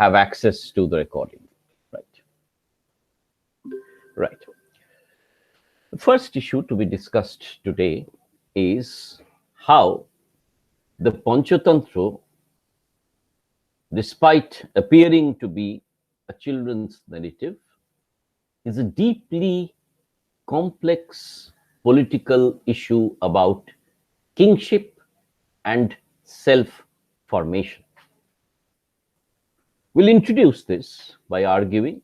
have access to the recording. Right. The first issue to be discussed today is how the Panchatantra, despite appearing to be a children's narrative, is a deeply complex political issue about kingship and self-formation. We'll introduce this by arguing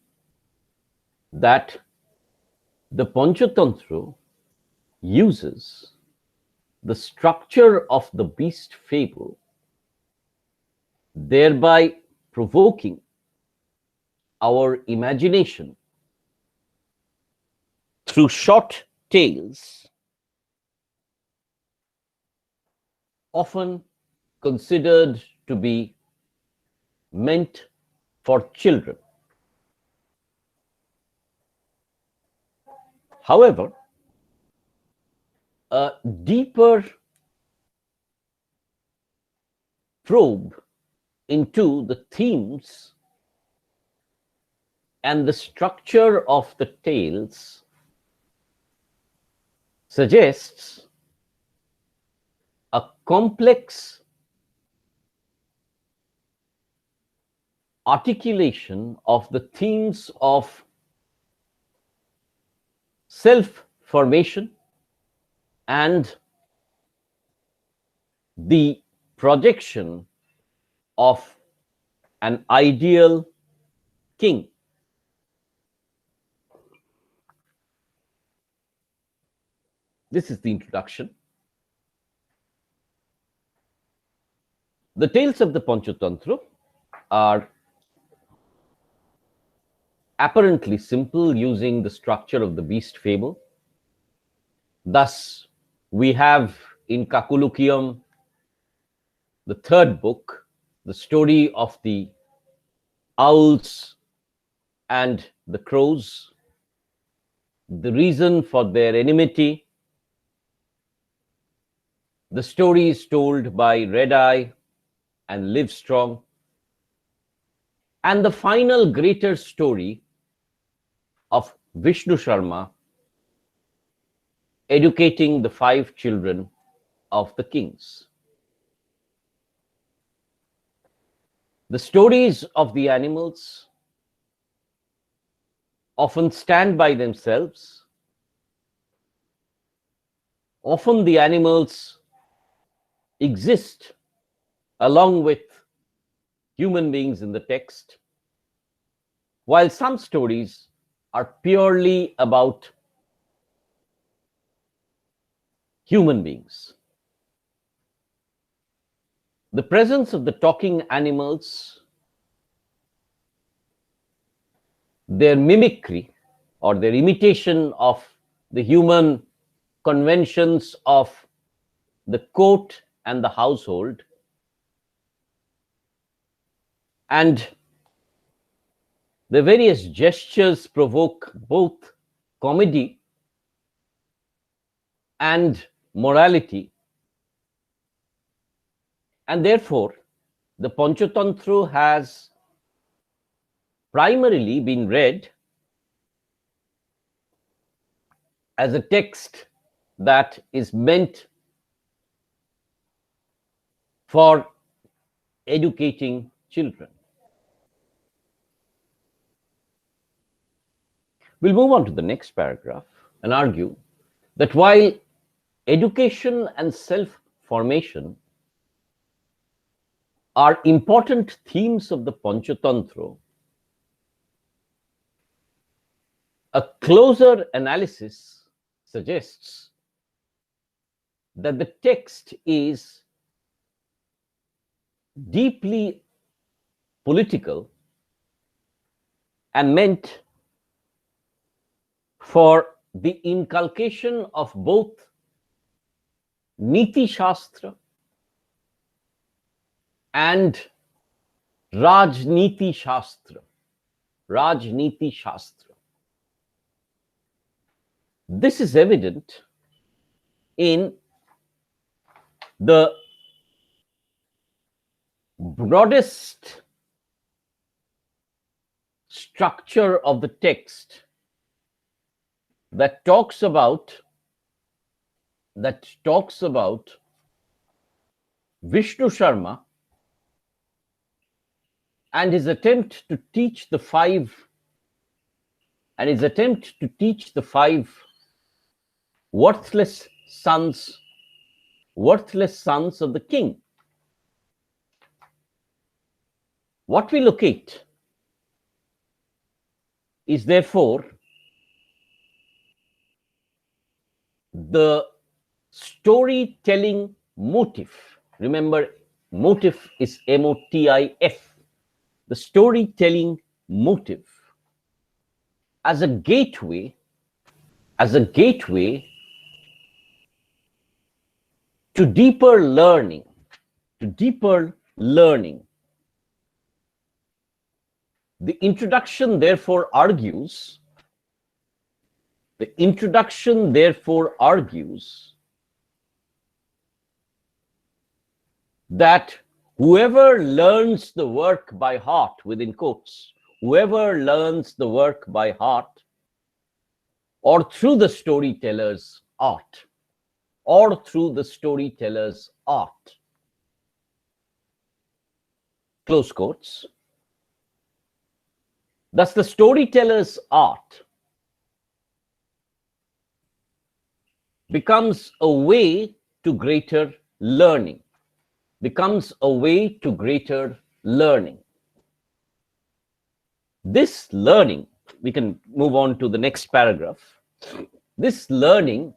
that the Panchatantra uses the structure of the beast fable, thereby provoking our imagination through short tales, often considered to be meant for children. However, a deeper probe into the themes and the structure of the tales suggests a complex articulation of the themes of self-formation and the projection of an ideal king. This is the introduction. The tales of the Panchatantra are apparently simple, using the structure of the beast fable. Thus, we have in Kakulukium, the third book, the story of the owls and the crows, the reason for their enmity, the stories told by Red Eye and Livestrong, and the final greater story of Vishnu Sharma educating the 5 children of the kings. The stories of the animals often stand by themselves. Often the animals exist along with human beings in the text, while some stories are purely about human beings. The presence of the talking animals, their mimicry or their imitation of the human conventions of the court and the household, and the various gestures provoke both comedy and morality. And therefore, the Panchatantra has primarily been read as a text that is meant for educating children. We'll move on to the next paragraph and argue that while education and self-formation are important themes of the Panchatantra, a closer analysis suggests that the text is deeply political and meant for the inculcation of both Niti Shastra and Rajniti Shastra. Rajniti Shastra. This is evident in the broadest structure of the text that talks about Vishnu Sharma and his attempt to teach the five worthless sons of the king. What we locate is therefore the storytelling motive. Remember, motive is M-O-T-I-F. The storytelling motive as a gateway to deeper learning. The introduction therefore argues that whoever learns the work by heart, within quotes, whoever learns the work by heart or through the storyteller's art, close quotes. Thus, the storyteller's art becomes a way to greater learning. This learning, we can move on to the next paragraph. This learning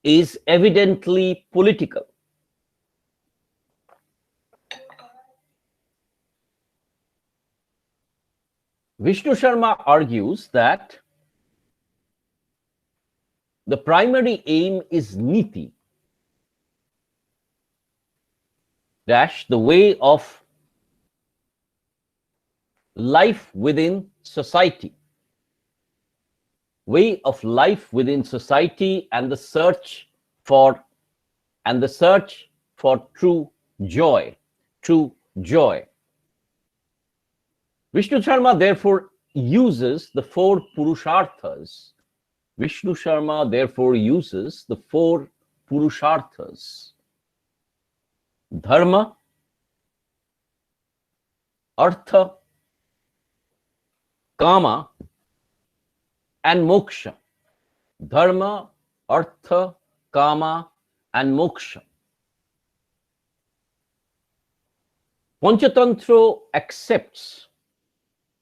is evidently political. Vishnu Sharma argues that the primary aim is niti, the way of life within society, and the search for true joy. Vishnu Sharma therefore uses the four purusharthas. Dharma, artha, kama, and moksha. Dharma, artha, kama, and moksha. Panchatantra accepts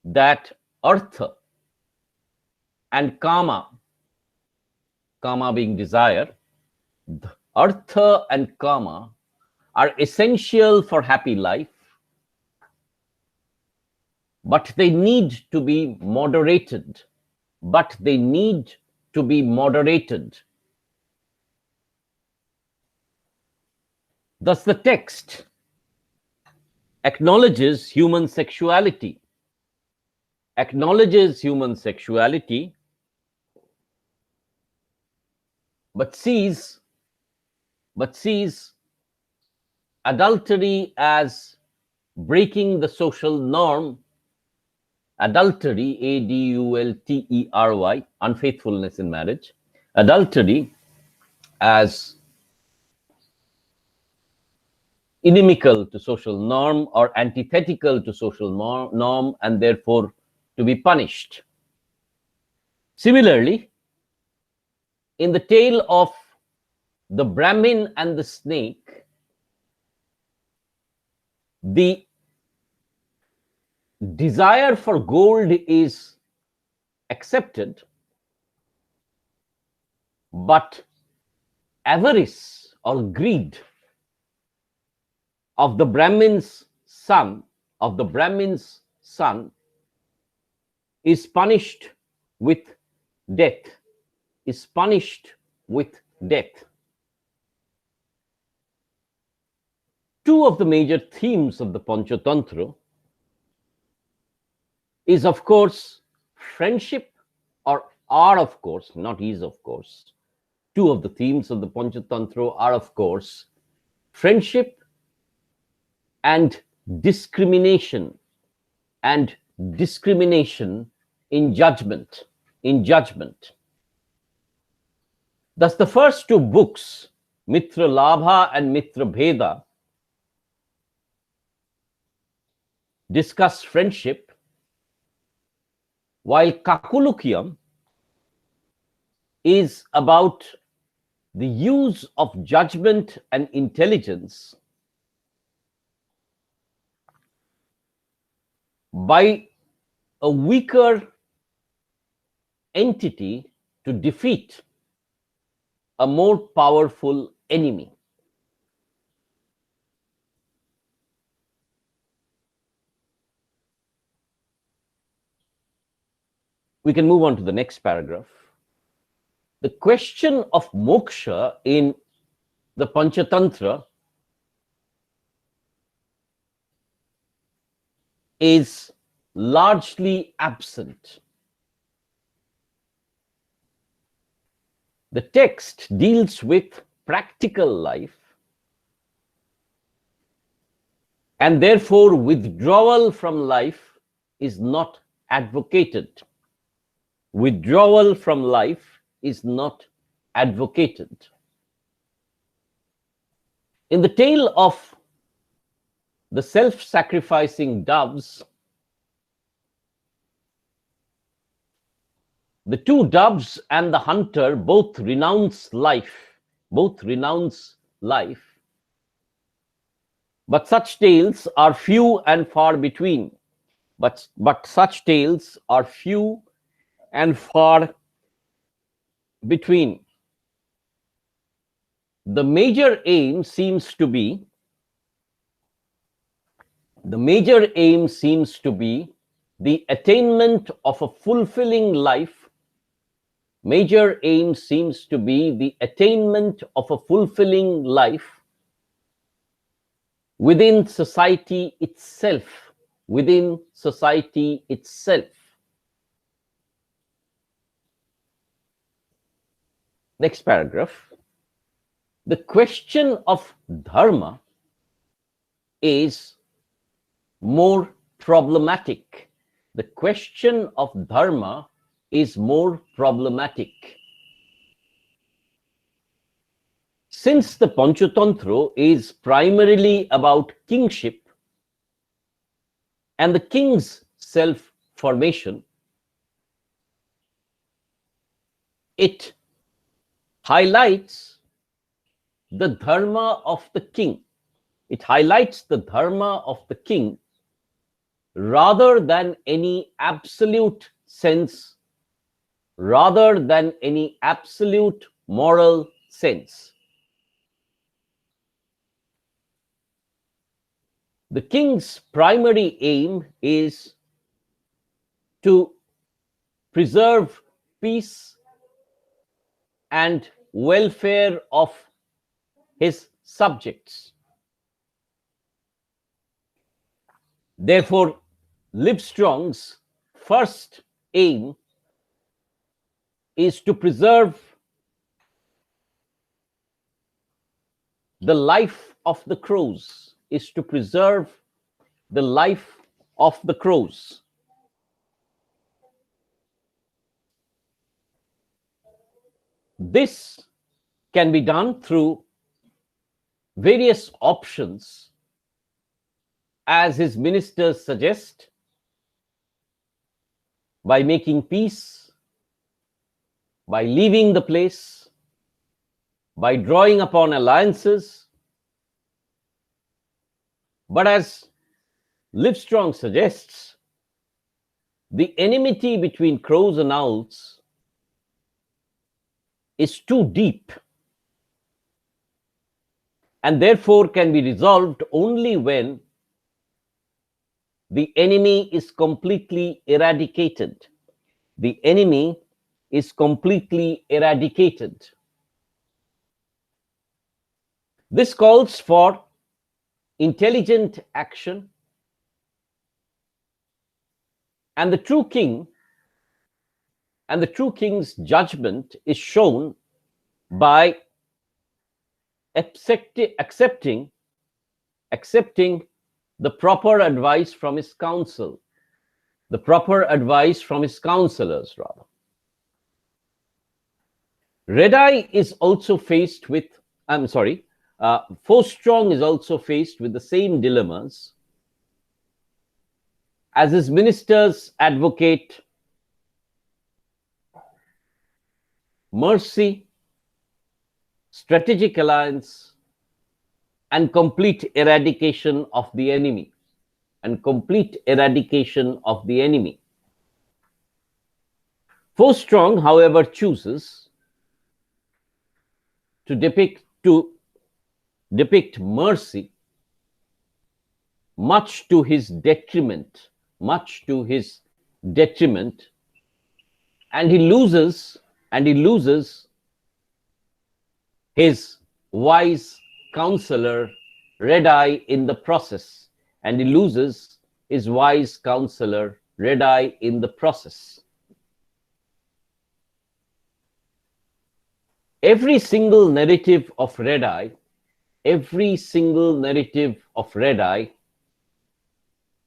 that artha and kama being desire, artha and kama are essential for happy life, but they need to be moderated. Thus, the text acknowledges human sexuality, but sees adultery as breaking the social norm. Adultery, A-D-U-L-T-E-R-Y, unfaithfulness in marriage. Adultery as inimical to social norm or antithetical to social norm, and therefore to be punished. Similarly, in the tale of the Brahmin and the snake, the desire for gold is accepted, but avarice or greed of the Brahmin's son is punished with death. Two of the major themes of the Panchatantra is, of course, friendship, or are, of course, not is, of course. Two of the themes of the Panchatantra are, of course, friendship and discrimination discrimination in judgment. Thus, the first two books, Mitra Labha and Mitra Bheda, discuss friendship, while Kakulukyam is about the use of judgment and intelligence by a weaker entity to defeat a more powerful enemy. We can move on to the next paragraph. The question of moksha in the Panchatantra is largely absent. The text deals with practical life, and therefore withdrawal from life is not advocated. Withdrawal from life is not advocated. In the tale of the self-sacrificing doves, the two doves and the hunter both renounce life, but such tales are few and far between. But such tales are few and far between. The major aim seems to be the attainment of a fulfilling life. Major aim seems to be the attainment of a fulfilling life within society itself. Next paragraph. The question of dharma is more problematic. The question of dharma is more problematic. Since the Panchatantra is primarily about kingship and the king's self-formation, it highlights the dharma of the king. It highlights the dharma of the king rather than any absolute sense, rather than any absolute moral sense. The king's primary aim is to preserve peace and welfare of his subjects. Therefore, Livestrong's first aim is to preserve the life of the crows, This can be done through various options, as his ministers suggest, by making peace, by leaving the place, by drawing upon alliances. But as Livestrong suggests, the enmity between crows and owls is too deep, and therefore can be resolved only when the enemy is completely eradicated. The enemy is completely eradicated. This calls for intelligent action, and the true king and the true king's judgment is shown by accepting the proper advice from his council. the proper advice from his counselors, rather. Red Eye is also faced with, Force Strong is also faced with the same dilemmas as his ministers advocate mercy, strategic alliance, and complete eradication of the enemy. Force Strong, however, chooses to depict mercy, much to his detriment, and he loses his wise counselor Red Eye in the process. Every single narrative of Red Eye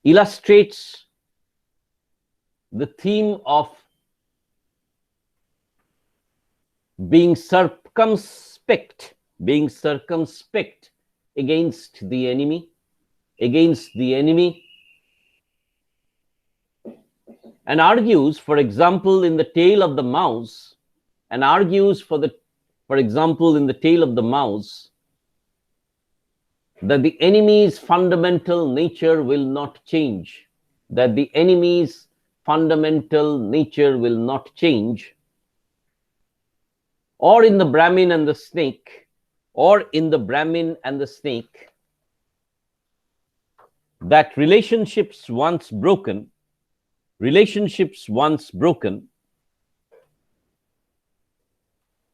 illustrates the theme of being circumspect against the enemy, and argues, for example, in the Tale of the Mouse, that the enemy's fundamental nature will not change. Or in the Brahmin and the snake, that relationships once broken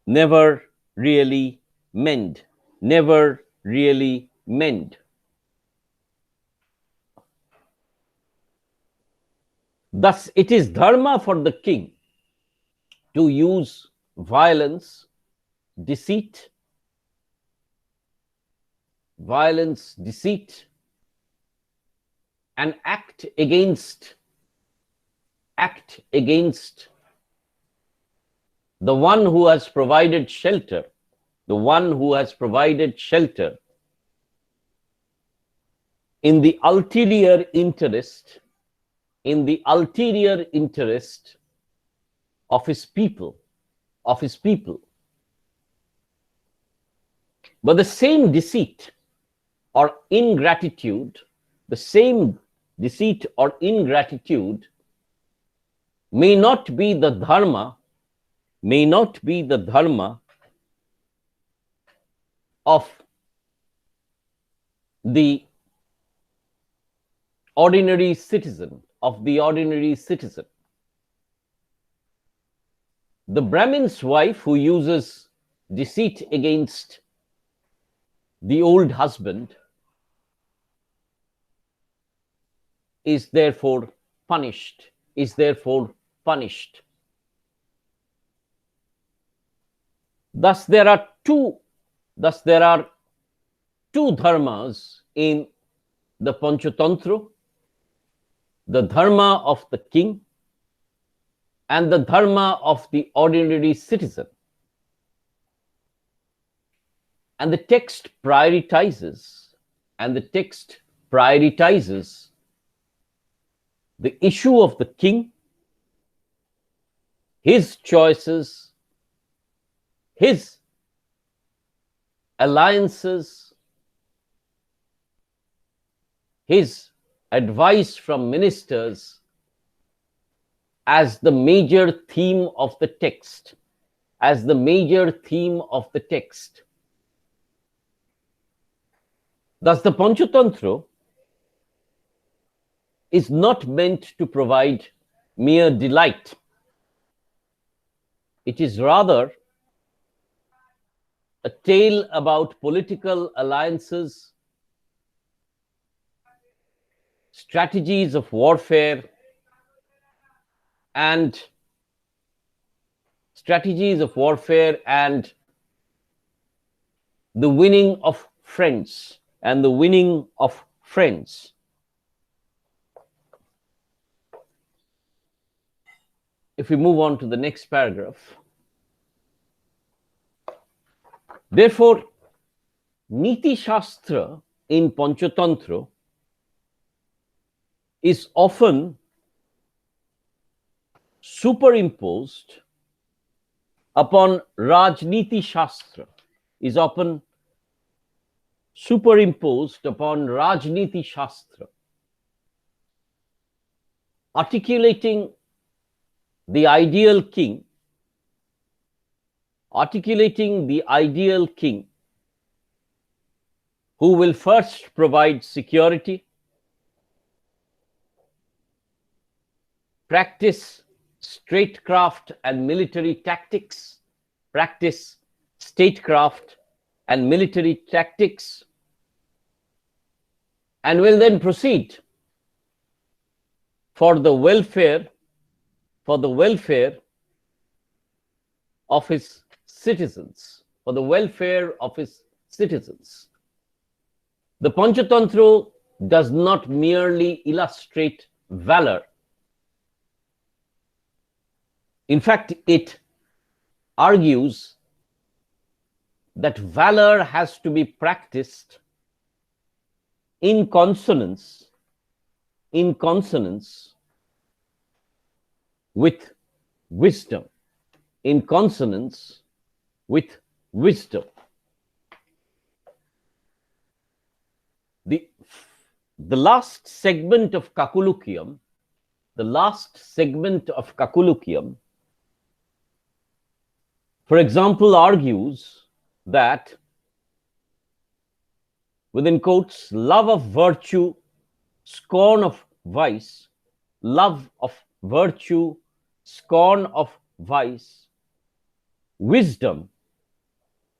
never really mend. Thus, it is dharma for the king to use violence, deceit, and act against the one who has provided shelter, in the ulterior interest of his people. But the same deceit or ingratitude may not be the dharma of the ordinary citizen. The Brahmin's wife who uses deceit against the old husband is therefore punished. Thus there are two dharmas in the Panchatantra: the dharma of the king and the dharma of the ordinary citizen. And the text prioritizes the issue of the king, his choices, his alliances, his advice from ministers as the major theme of the text. Thus, the Panchatantra is not meant to provide mere delight. It is rather a tale about political alliances, strategies of warfare, and the winning of friends. If we move on to the next paragraph, therefore, Niti Shastra in Panchatantra is often superimposed upon Rajniti Shastra, is often superimposed upon Rajniti Shastra, articulating the ideal king, who will first provide security, practice statecraft and military tactics, and will then proceed for the welfare of his citizens, The Panchatantra does not merely illustrate valor. In fact, it argues that valor has to be practiced in consonance with wisdom. The last segment of Kakulukiam, for example, argues that, within quotes, love of virtue, scorn of vice, wisdom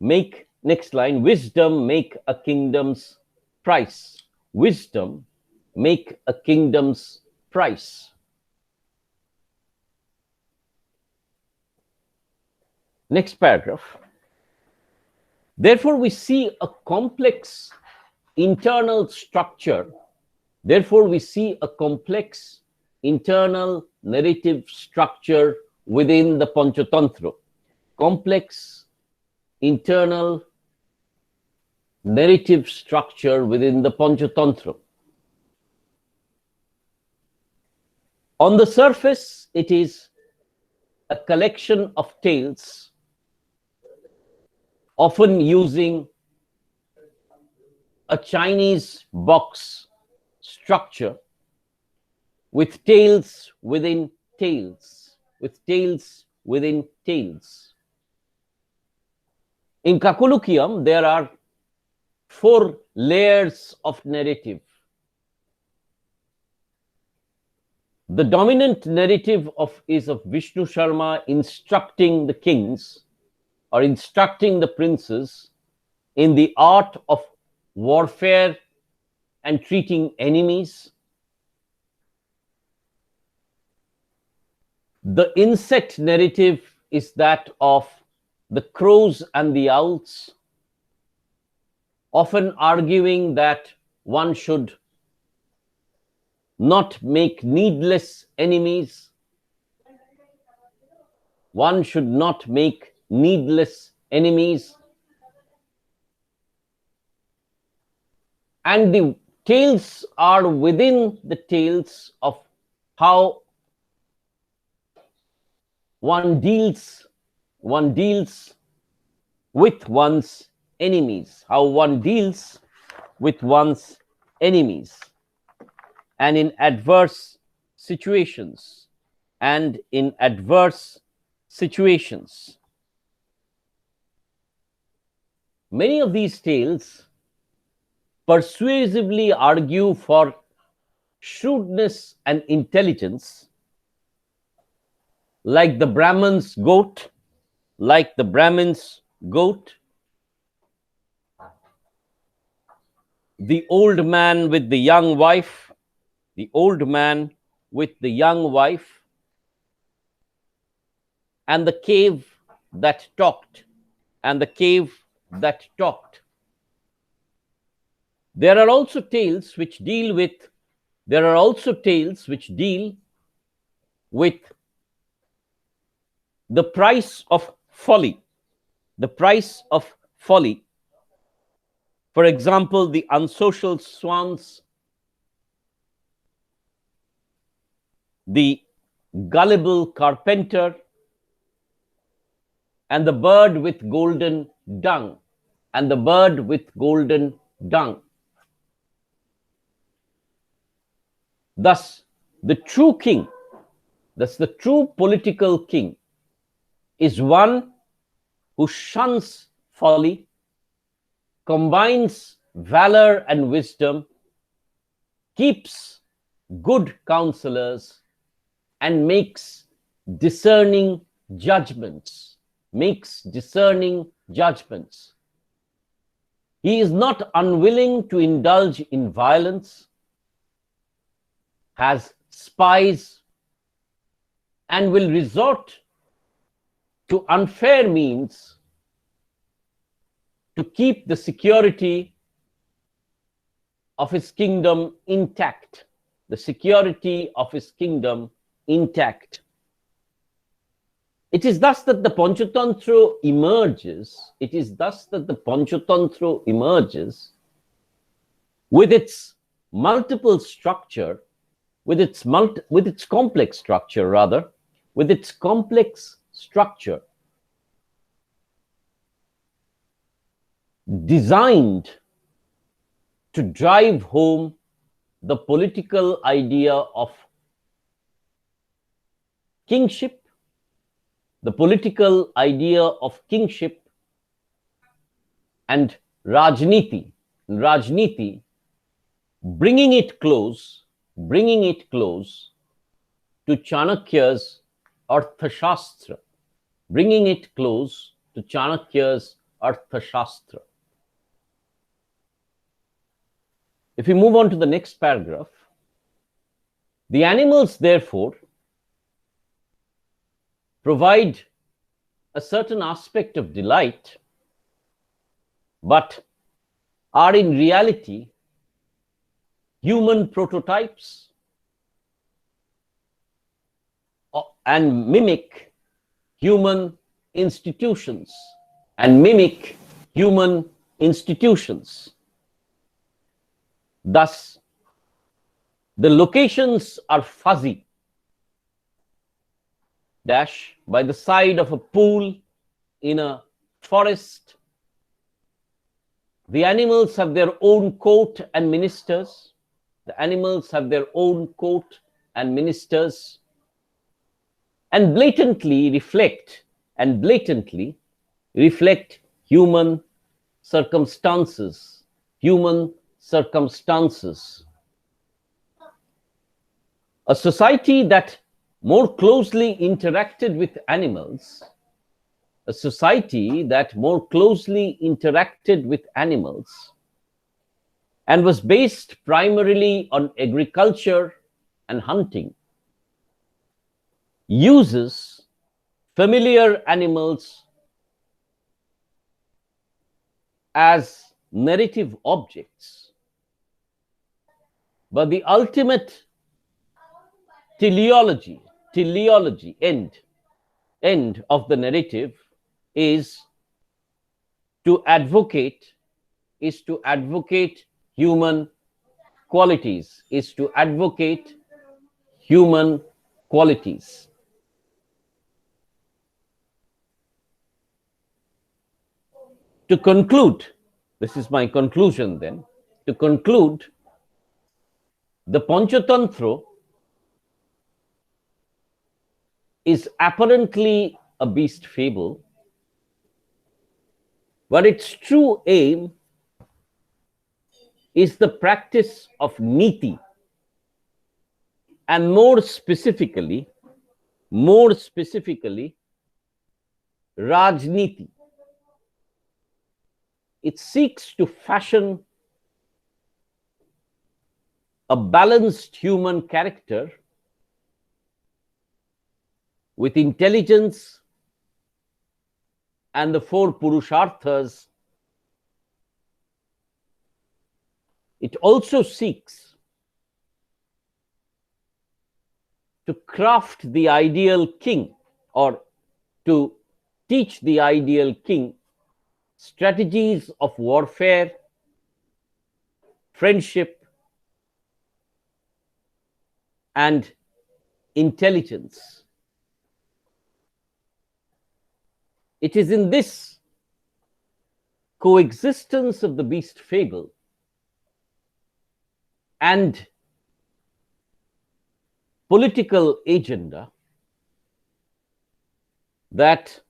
make, next line, wisdom make a kingdom's price. Next paragraph. Therefore, we see a complex internal structure. Internal narrative structure within the Panchatantra. On the surface, it is a collection of tales, often using a Chinese box structure, with tales within tales. In Kakulukiam, there are 4 layers of narrative. The dominant narrative is of Vishnu Sharma instructing the kings, or instructing the princes, in the art of warfare and treating enemies. The insect narrative is that of the crows and the owls, often arguing that one should not make needless enemies. And the tales are within the tales of how one deals with one's enemies, and in adverse situations. Many of these tales persuasively argue for shrewdness and intelligence, like the Brahman's goat, the old man with the young wife, and the cave that talked. There are also tales which deal with the price of folly. The price of folly. For example, the unsocial swans, the gullible carpenter, and the bird with golden dung. And the bird with golden dung. Thus, the true king, thus the true political king, is one who shuns folly, combines valor and wisdom, keeps good counselors, and makes discerning judgments. Makes discerning judgments. He is not unwilling to indulge in violence, has spies, and will resort to unfair means to keep the security of his kingdom intact. The security of his kingdom intact. It is thus that the Panchatantra emerges. It is thus that the Panchatantra emerges with its multiple structure, with its complex structure rather, with its complex structure, designed to drive home the political idea of kingship, the political idea of kingship, and Rajniti, bringing it close to Chanakya's Arthashastra, bringing it close to Chanakya's Arthashastra. If we move on to the next paragraph, the animals, therefore, provide a certain aspect of delight, but are in reality human prototypes and mimic human institutions, Thus, the locations are fuzzy, by the side of a pool in a forest. The animals have their own court and ministers. And blatantly reflect human circumstances. A society that more closely interacted with animals, and was based primarily on agriculture and hunting, uses familiar animals as narrative objects. But the ultimate teleology end of the narrative is to advocate human qualities, To conclude, this is my conclusion then, to conclude, the Panchatantra is apparently a beast fable, but its true aim is the practice of niti, and more specifically, Rajniti. It seeks to fashion a balanced human character with intelligence and the four Purusharthas. It also seeks to craft the ideal king, or to teach the ideal king strategies of warfare, friendship, and intelligence. It is in this coexistence of the beast fable and political agenda that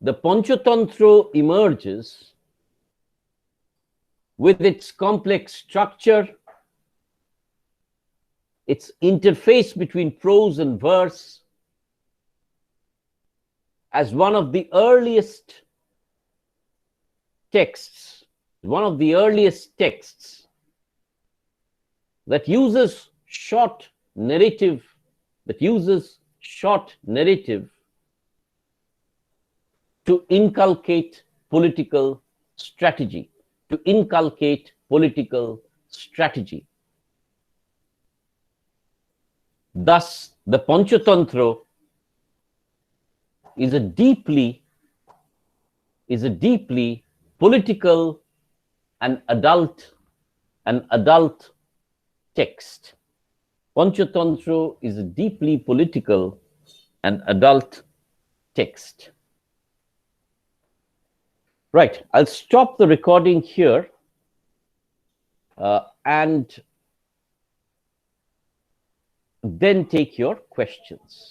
the Panchatantra emerges with its complex structure, its interface between prose and verse, as one of the earliest texts, that uses short narrative, to inculcate political strategy, Thus, the Panchatantra is a deeply political and adult text. Panchatantra is a deeply political and adult text. Right, I'll stop the recording here and then take your questions.